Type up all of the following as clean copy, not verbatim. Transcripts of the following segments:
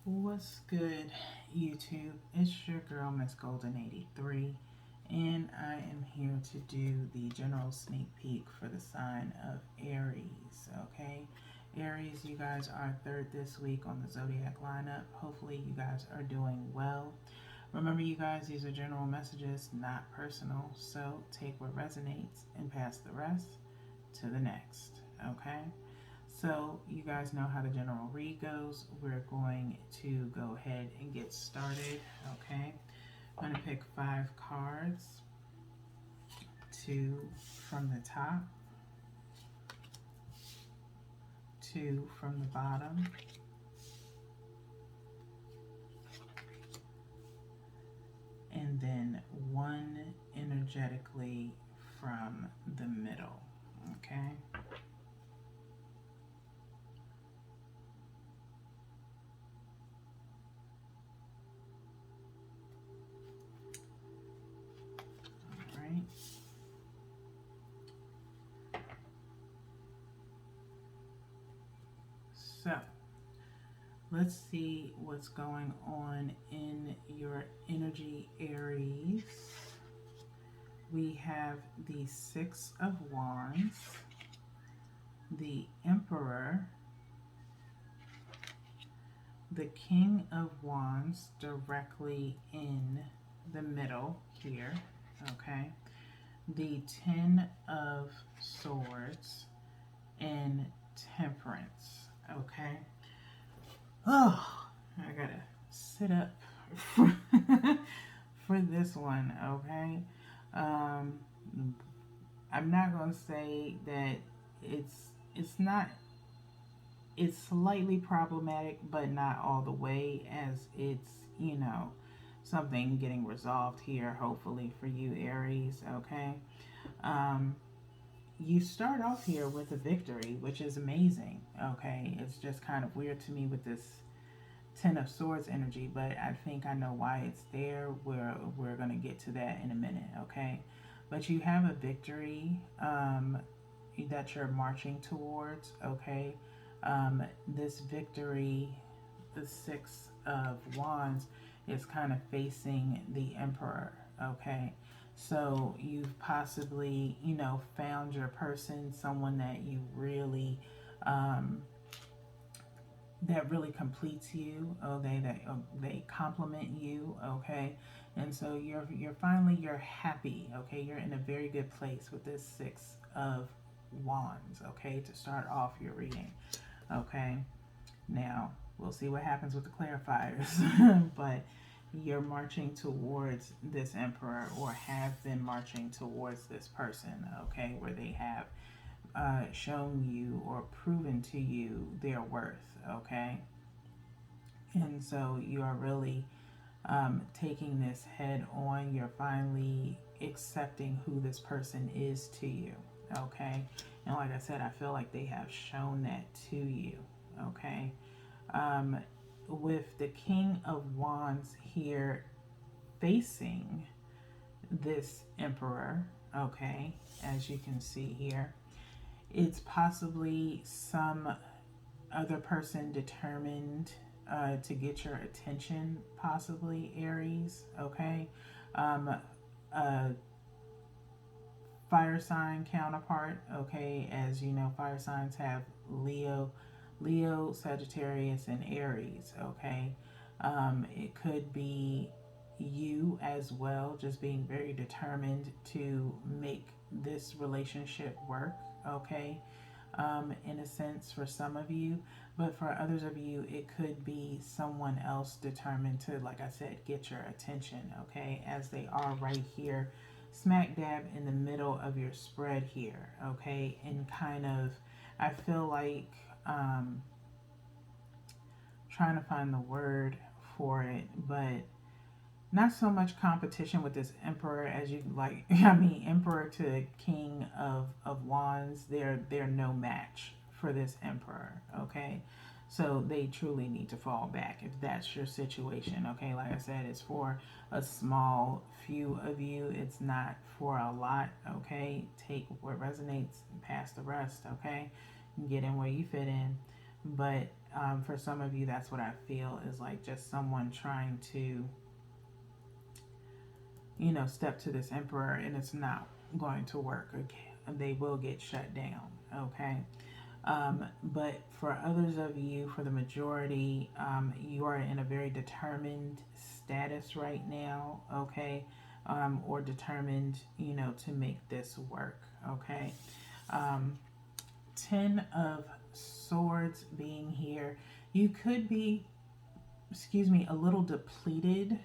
What's good, YouTube? It's your girl, Miss Golden 83, and I am here to do the general sneak peek for the sign of Aries. Okay, Aries, you guys are third this week on the zodiac lineup. Hopefully, you guys are doing well. Remember, you guys, these are general messages, not personal, so take what resonates and pass the rest to the next. Okay. So you guys know how the general read goes. We're going to go ahead and get started. Okay, I'm going to pick 5 cards, 2 from the top, 2 from the bottom, and then 1 energetically from the middle. Okay. All right. So let's see what's going on in your energy, Aries. We have the 6 of Wands, the Emperor, the King of Wands directly in the middle here, okay, the 10 of Swords, and Temperance, okay. Oh, I gotta sit up for, for this one, okay. Um, I'm not gonna say that it's not, it's slightly problematic, but not all the way, as it's, something getting resolved here, hopefully, for you, Aries, okay? Um, you start off here with a victory, which is amazing, okay? It's just kind of weird to me with this 10 of Swords energy, but I think I know why it's there. We're going to get to that in a minute, okay? But you have a victory that you're marching towards, okay? This victory, the 6 of Wands, is kind of facing the Emperor, okay? So you've possibly, found your person, someone that you really, that really completes you. Okay, they compliment you. Okay, and so you're happy. Okay, you're in a very good place with this 6 of Wands. Okay, to start off your reading. Okay, now we'll see what happens with the clarifiers, but you're marching towards this emperor, or have been marching towards this person, okay, where they have shown you or proven to you their worth, okay. And so you are really taking this head on. You're finally accepting who this person is to you, okay. And like I said, I feel like they have shown that to you, okay. um, with the King of Wands here facing this Emperor, okay, as you can see here, it's possibly some other person determined to get your attention, possibly, Aries, okay. A fire sign counterpart, okay, as you know, fire signs have Leo, Sagittarius, and Aries, okay. It could be you as well, just being very determined to make this relationship work, okay, in a sense, for some of you. But for others of you, it could be someone else determined to, like I said, get your attention, okay, as they are right here smack dab in the middle of your spread here, okay. And kind of, I feel like, trying to find the word for it, but not so much competition with this emperor as you like. I mean, emperor to king of wands, they're no match for this emperor, okay. So they truly need to fall back if that's your situation, okay. Like I said, it's for a small few of you, it's not for a lot, okay. Take what resonates and pass the rest, okay. Get in where you fit in. But for some of you, that's what I feel is like just someone trying to, step to this emperor, and it's not going to work. Okay, they will get shut down. Okay. But for others of you, for the majority, you are in a very determined status right now, okay? Or determined, to make this work, okay? 10 of Swords being here, you could be, a little depleted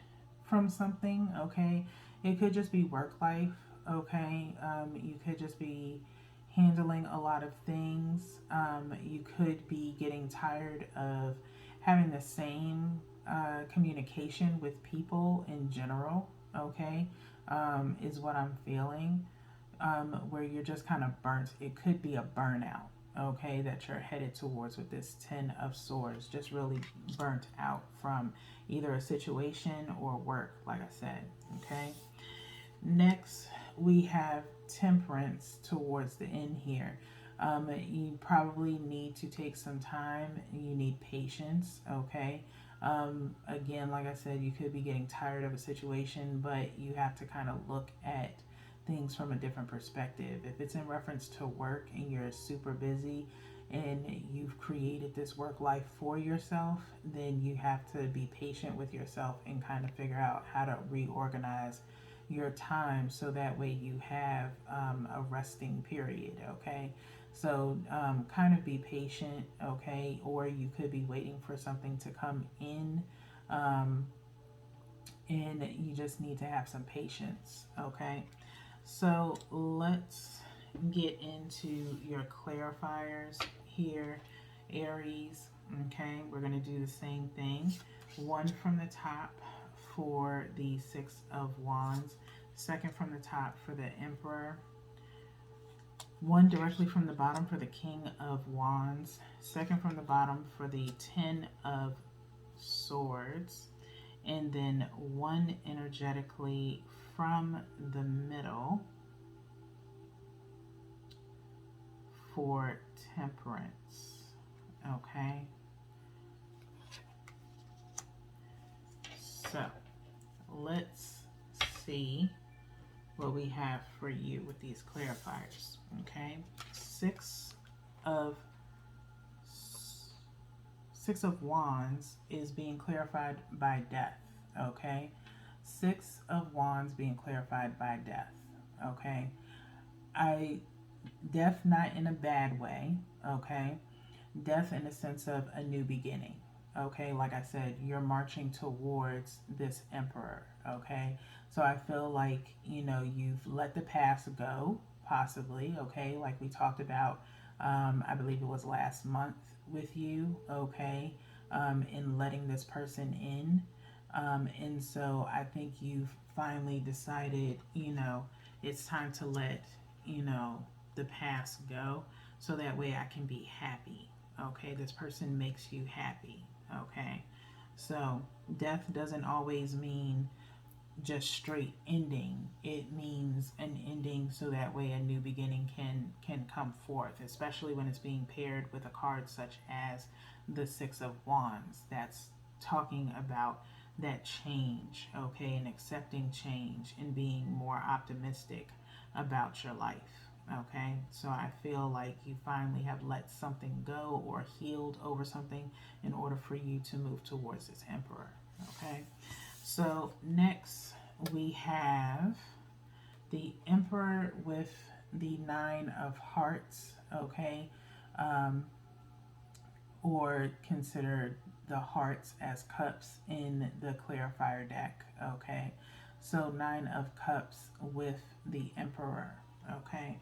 from something, okay? It could just be work life, okay? You could just be handling a lot of things. You could be getting tired of having the same communication with people in general, okay? Is what I'm feeling. Where you're just kind of burnt. It could be a burnout, okay, that you're headed towards with this 10 of Swords. Just really burnt out from either a situation or work, like I said, okay? Next, we have Temperance towards the end here. You probably need to take some time. You need patience, okay? Again, like I said, you could be getting tired of a situation, but you have to kind of look at things from a different perspective. If it's in reference to work and you're super busy and you've created this work life for yourself, then you have to be patient with yourself and kind of figure out how to reorganize your time so that way you have a resting period, okay? So kind of be patient, okay? Or you could be waiting for something to come in, and you just need to have some patience, okay? So let's get into your clarifiers here, Aries. Okay, we're going to do the same thing. One from the top for the Six of Wands, second from the top for the Emperor, one directly from the bottom for the King of Wands, second from the bottom for the Ten of Swords, and then one energetically from the middle for Temperance. Okay, so let's see what we have for you with these clarifiers. Okay, Six of Wands is being clarified by death. Okay, Six of Wands being clarified by death. Okay, death not in a bad way. Okay, death in the sense of a new beginning. Okay, like I said, you're marching towards this emperor. Okay, so I feel like you've let the past go, possibly. Okay, like we talked about, I believe it was last month with you. Okay, in letting this person in, and so I think you've finally decided, it's time to let the past go, so that way I can be happy. Okay, this person makes you happy. Okay, so death doesn't always mean just straight ending. It means an ending so that way a new beginning can come forth, especially when it's being paired with a card such as the Six of Wands. That's talking about that change, okay, and accepting change and being more optimistic about your life. Okay, so I feel like you finally have let something go or healed over something in order for you to move towards this emperor. Okay, so next we have the Emperor with the Nine of Hearts. Okay, or consider the hearts as cups in the clarifier deck. Okay, so Nine of Cups with the Emperor. Okay,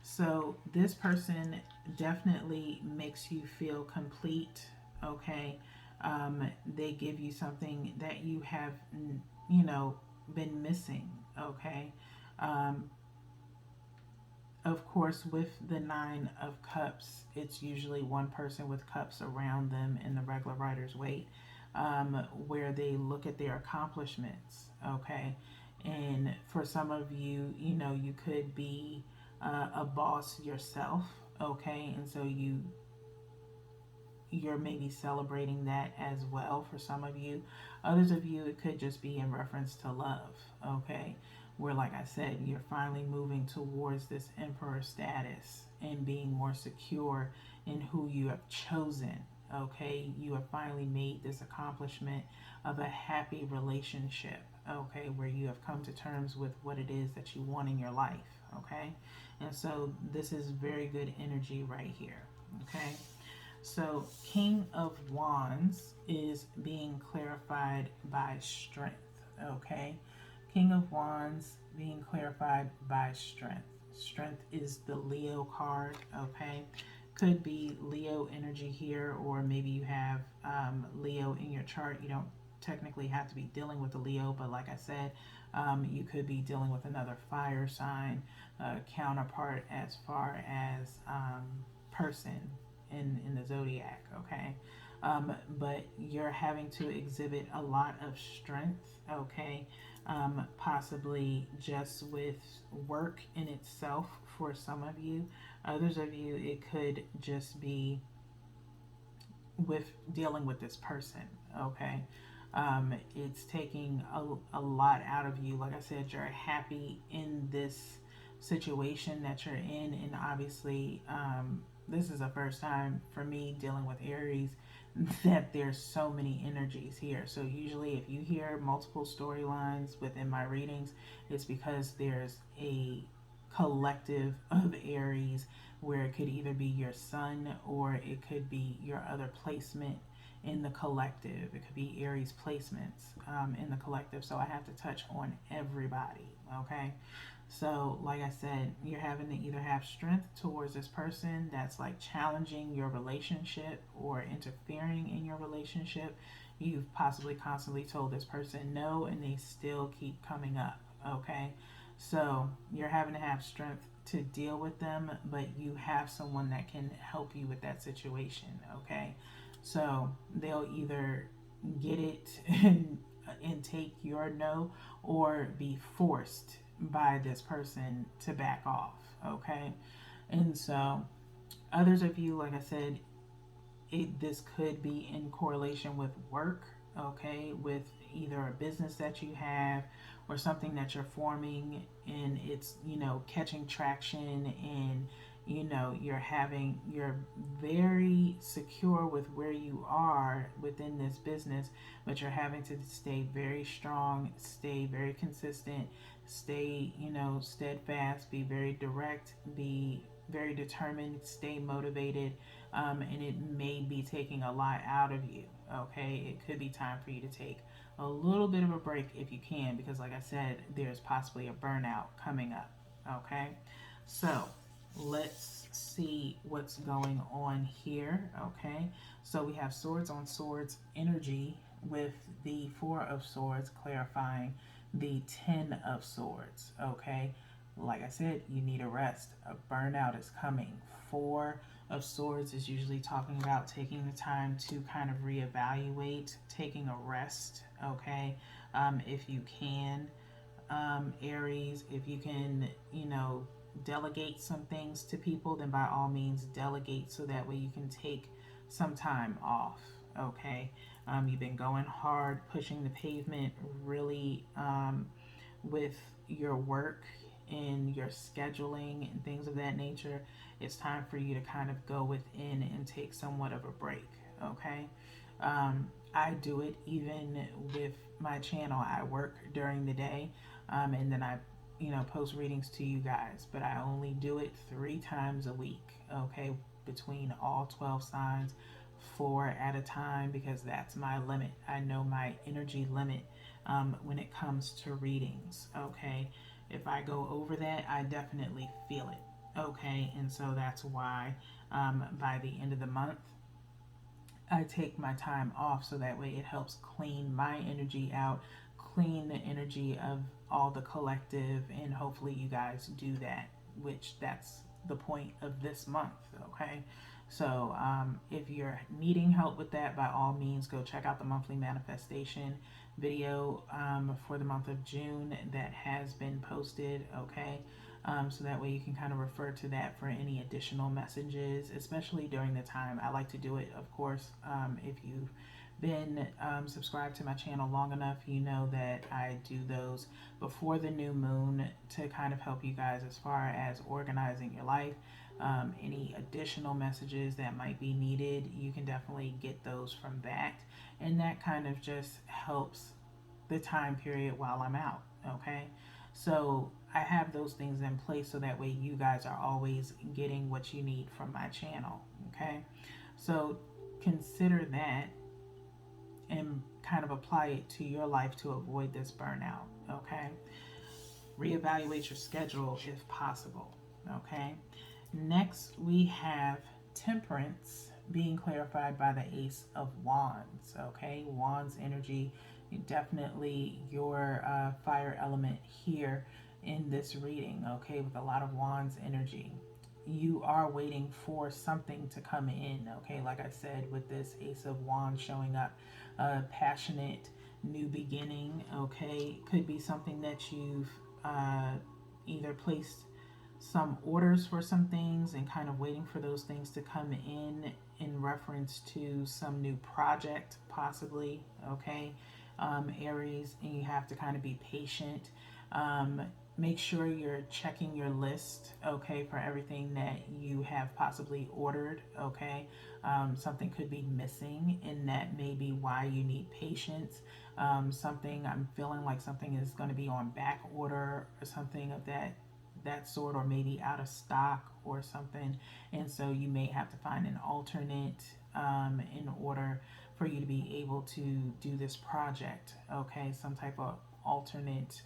so this person definitely makes you feel complete. Okay, they give you something that you have, been missing. Okay, um, of course, with the Nine of Cups, it's usually one person with cups around them in the regular Rider's Waite, where they look at their accomplishments. Okay, and for some of you, you could be a boss yourself. Okay, and so you're maybe celebrating that as well for some of you. Others of you, it could just be in reference to love, okay? Where, like I said, you're finally moving towards this emperor status and being more secure in who you have chosen, okay? You have finally made this accomplishment of a happy relationship, okay? Where you have come to terms with what it is that you want in your life, okay? And so this is very good energy right here, okay? So, King of Wands is being clarified by strength. Okay. King of Wands being clarified by strength. Strength is the Leo card. Okay. Could be Leo energy here, or maybe you have Leo in your chart. You don't technically have to be dealing with a Leo, but like I said, you could be dealing with another fire sign counterpart as far as person in the zodiac, okay? But you're having to exhibit a lot of strength, okay? Possibly just with work in itself for some of you. Others of you, it could just be with dealing with this person, okay? It's taking a lot out of you. Like I said, you're happy in this situation that you're in, and obviously, this is the first time for me dealing with Aries that there's so many energies here. So usually if you hear multiple storylines within my readings, it's because there's a collective of Aries where it could either be your sun or it could be your other placement in the collective. It could be Aries placements in the collective. So I have to touch on everybody, okay? So, like I said, you're having to either have strength towards this person that's like challenging your relationship or interfering in your relationship. You've possibly constantly told this person no and they still keep coming up, okay? So, you're having to have strength to deal with them, but you have someone that can help you with that situation, okay? So, they'll either get it and take your no or be forced by this person to back off, okay? And so others of you, like I said, this could be in correlation with work, okay, with either a business that you have or something that you're forming and it's, catching traction, and you're very secure with where you are within this business, but you're having to stay very strong, stay very consistent, stay, steadfast, be very direct, be very determined, stay motivated, and it may be taking a lot out of you, okay? It could be time for you to take a little bit of a break if you can, because like I said, there's possibly a burnout coming up, okay? So let's see what's going on here, okay? So we have swords on swords energy with the Four of Swords clarifying the Ten of Swords, okay? Like I said, you need a rest. A burnout is coming. Four of Swords is usually talking about taking the time to kind of reevaluate, taking a rest, okay? If you can, Aries, if you can, delegate some things to people, then by all means delegate so that way you can take some time off, okay? You've been going hard, pushing the pavement, really with your work and your scheduling and things of that nature. It's time for you to kind of go within and take somewhat of a break, okay? I do it even with my channel. I work during the day, and then I post readings to you guys, but I only do it 3 times a week, okay, between all 12 signs, 4 at a time, because that's my limit. I know my energy limit when it comes to readings, okay? If I go over that, I definitely feel it, okay? And so that's why by the end of the month, I take my time off so that way it helps clean my energy out, clean the energy of all the collective, and hopefully you guys do that, which that's the point of this month, okay? So if you're needing help with that, by all means, go check out the monthly manifestation video for the month of June that has been posted, okay? So that way you can kind of refer to that for any additional messages, especially during the time. I like to do it, of course. If you've been subscribed to my channel long enough, you know that I do those before the new moon to kind of help you guys as far as organizing your life. Any additional messages that might be needed, you can definitely get those from that. And that kind of just helps the time period while I'm out. Okay. So I have those things in place so that way you guys are always getting what you need from my channel. Okay. So consider that and kind of apply it to your life to avoid this burnout. Okay. Reevaluate your schedule if possible. Okay. Next, we have Temperance being clarified by the Ace of Wands. Okay. Wands energy, definitely your fire element here in this reading. Okay. With a lot of Wands energy. You are waiting for something to come in. Okay. Like I said, with this Ace of Wands showing up, passionate new beginning. Okay. Could be something that you've either placed some orders for some things and kind of waiting for those things to come in reference to some new project possibly. Okay. Aries, and you have to kind of be patient. Make sure you're checking your list, okay, for everything that you have possibly ordered. Okay. Something could be missing, and that may be why you need patience. Something, I'm feeling like something is going to be on back order or something of that sort, or maybe out of stock or something, and so you may have to find an alternate in order for you to be able to do this project. Okay. Some type of alternate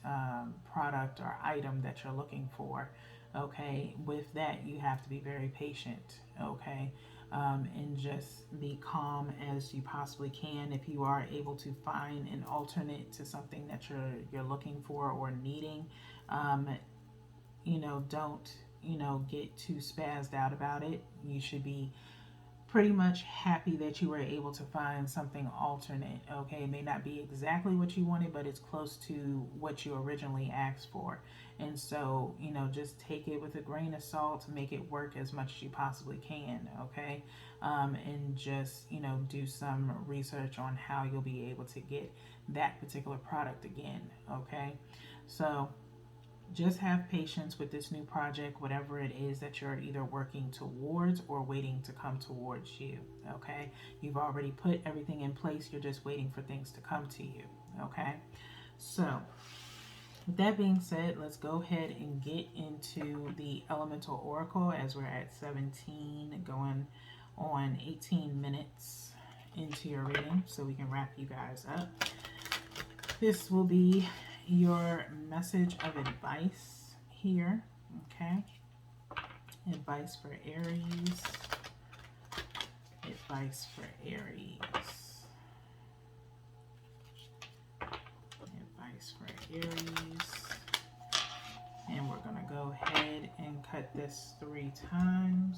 product or item that you're looking for. Okay. With that, you have to be very patient. Okay. And just be calm as you possibly can. If you are able to find an alternate to something that you're looking for or needing, don't get too spazzed out about it. You should be pretty much happy that you were able to find something alternate. Okay, it may not be exactly what you wanted, but it's close to what you originally asked for. And so, just take it with a grain of salt, make it work as much as you possibly can. Okay. And just, do some research on how you'll be able to get that particular product again. Okay. So just have patience with this new project, whatever it is that you're either working towards or waiting to come towards you. Okay. You've already put everything in place. You're just waiting for things to come to you. Okay. So with that being said, let's go ahead and get into the Elemental Oracle as we're at 17, going on 18 minutes into your reading, so we can wrap you guys up. This will be your message of advice here. Okay. Advice for Aries. Advice for Aries. Advice for Aries. And we're going to go ahead and cut this 3 times.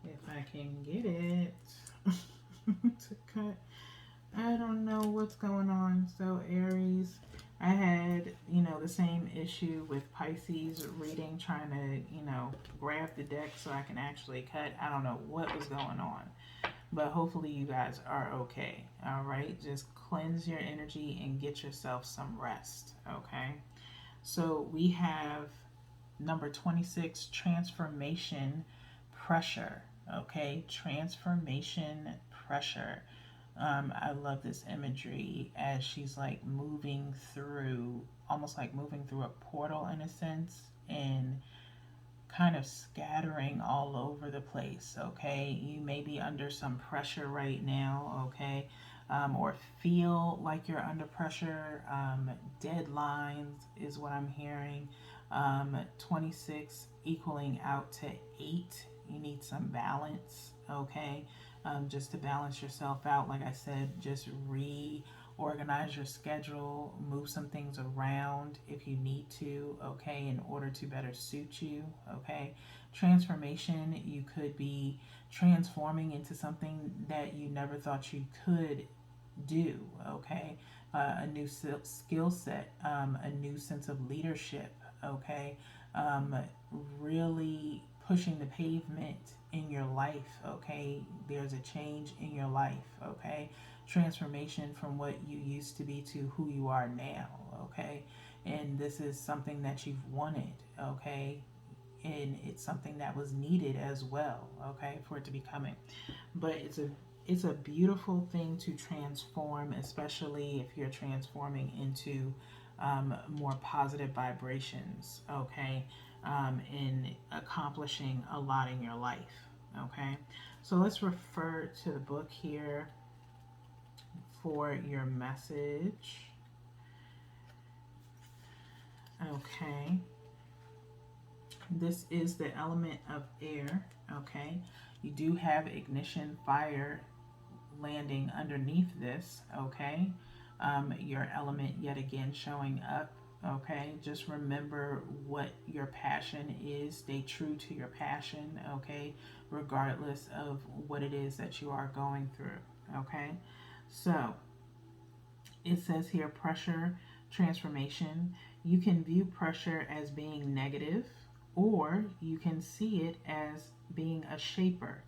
If I can get it to cut. I don't know what's going on. So Aries, I had, the same issue with Pisces reading, trying to, grab the deck so I can actually cut. I don't know what was going on, but hopefully you guys are okay. All right. Just cleanse your energy and get yourself some rest. Okay. So we have number 26, transformation pressure. Okay. Transformation pressure. I love this imagery as she's like moving through, almost like moving through a portal in a sense, and kind of scattering all over the place. Okay, you may be under some pressure right now. Okay, or feel like you're under pressure. Deadlines is what I'm hearing. 26 equaling out to 8. You need some balance. Okay. Just to balance yourself out. Like I said, just reorganize your schedule, move some things around if you need to, okay, in order to better suit you, okay. Transformation, you could be transforming into something that you never thought you could do, okay? A new skill set, a new sense of leadership, okay? Um, really pushing the pavement in your life, okay? There's a change in your life, okay? Transformation from what you used to be to who you are now, okay? And this is something that you've wanted, okay? And it's something that was needed as well, okay, for it to be coming. But it's a beautiful thing to transform, especially if you're transforming into more positive vibrations, okay, in accomplishing a lot in your life, okay. So let's refer to the book here for your message, okay. This is the element of air, okay. You do have ignition, fire landing underneath this, okay. Your element yet again showing up, okay. Just remember what your passion is. Stay true to your passion, okay, regardless of what it is that you are going through, okay. So it says here pressure transformation. You can view pressure as being negative, or you can see it as being a shaper,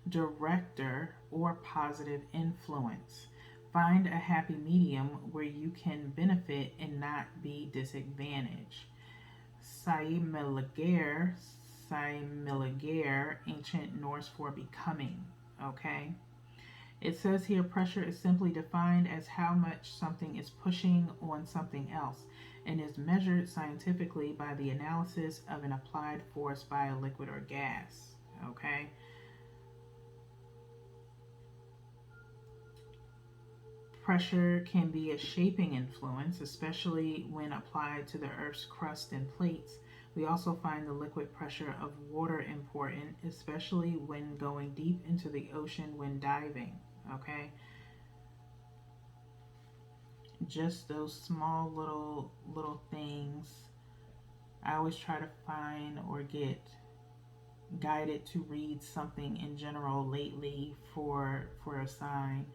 director, or positive influence. Find a happy medium where you can benefit and not be disadvantaged. Saimelager, Saimelager, ancient Norse for becoming. Okay. It says here pressure is simply defined as how much something is pushing on something else and is measured scientifically by the analysis of an applied force by a liquid or gas. Okay? Pressure can be a shaping influence, especially when applied to the Earth's crust and plates. We also find the liquid pressure of water important, especially when going deep into the ocean when diving. Okay? Just those small little things. I always try to find or get guided to read something in general lately for a sign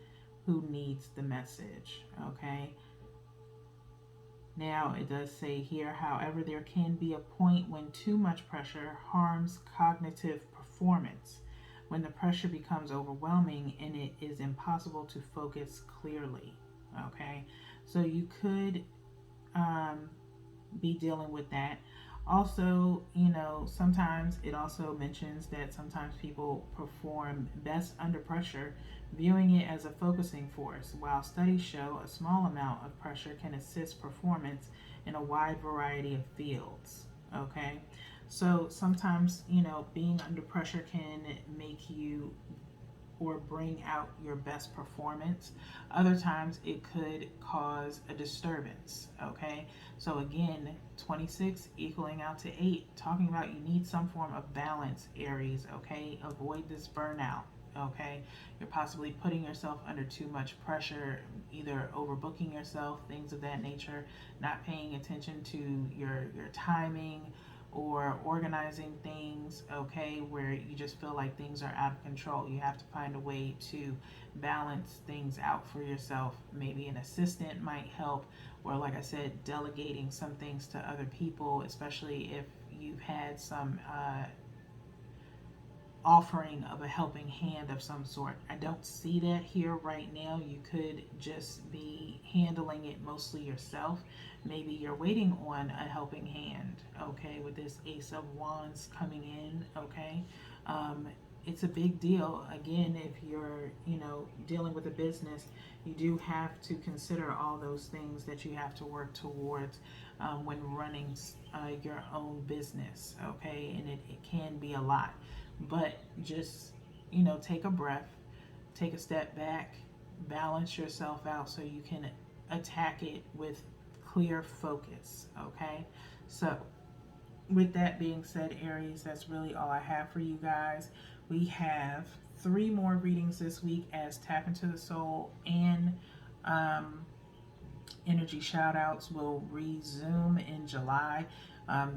who needs the message, okay. Now it does say here, however, there can be a point when too much pressure harms cognitive performance, when the pressure becomes overwhelming and it is impossible to focus clearly, okay. So you could um, be dealing with that. Also, sometimes it also mentions that sometimes people perform best under pressure, viewing it as a focusing force, while studies show a small amount of pressure can assist performance in a wide variety of fields. Okay, so sometimes, being under pressure can make you or bring out your best performance. Other times it could cause a disturbance. Okay, so again, 26 equaling out to 8, talking about you need some form of balance, Aries. Okay, avoid this burnout. Okay, you're possibly putting yourself under too much pressure, either overbooking yourself, things of that nature, not paying attention to your timing, or organizing things, okay, where you just feel like things are out of control. You have to find a way to balance things out for yourself. Maybe an assistant might help, or like I said, delegating some things to other people, especially if you've had some offering of a helping hand of some sort. I don't see that here right now. You could just be handling it mostly yourself. Maybe you're waiting on a helping hand, okay, with this Ace of Wands coming in, okay. Um, it's a big deal. Again, if you're, dealing with a business, you do have to consider all those things that you have to work towards when running your own business, okay, and it can be a lot. But just, take a breath, take a step back, balance yourself out so you can attack it with clear focus, okay? So, with that being said, Aries, that's really all I have for you guys. We have 3 more readings this week as Tap into the Soul and Energy Shoutouts will resume in July.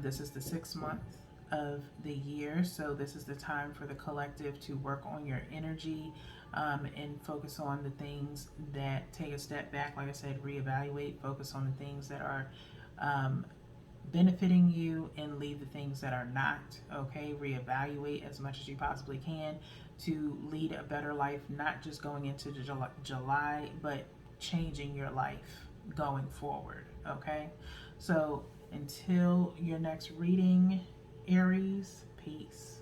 This is the 6 month of the year. So this is the time for the collective to work on your energy, and focus on the things that take a step back. Like I said, reevaluate, focus on the things that are um, benefiting you, and leave the things that are not. Okay, reevaluate as much as you possibly can to lead a better life, not just going into the July, but changing your life going forward. Okay, so until your next reading, Aries, peace.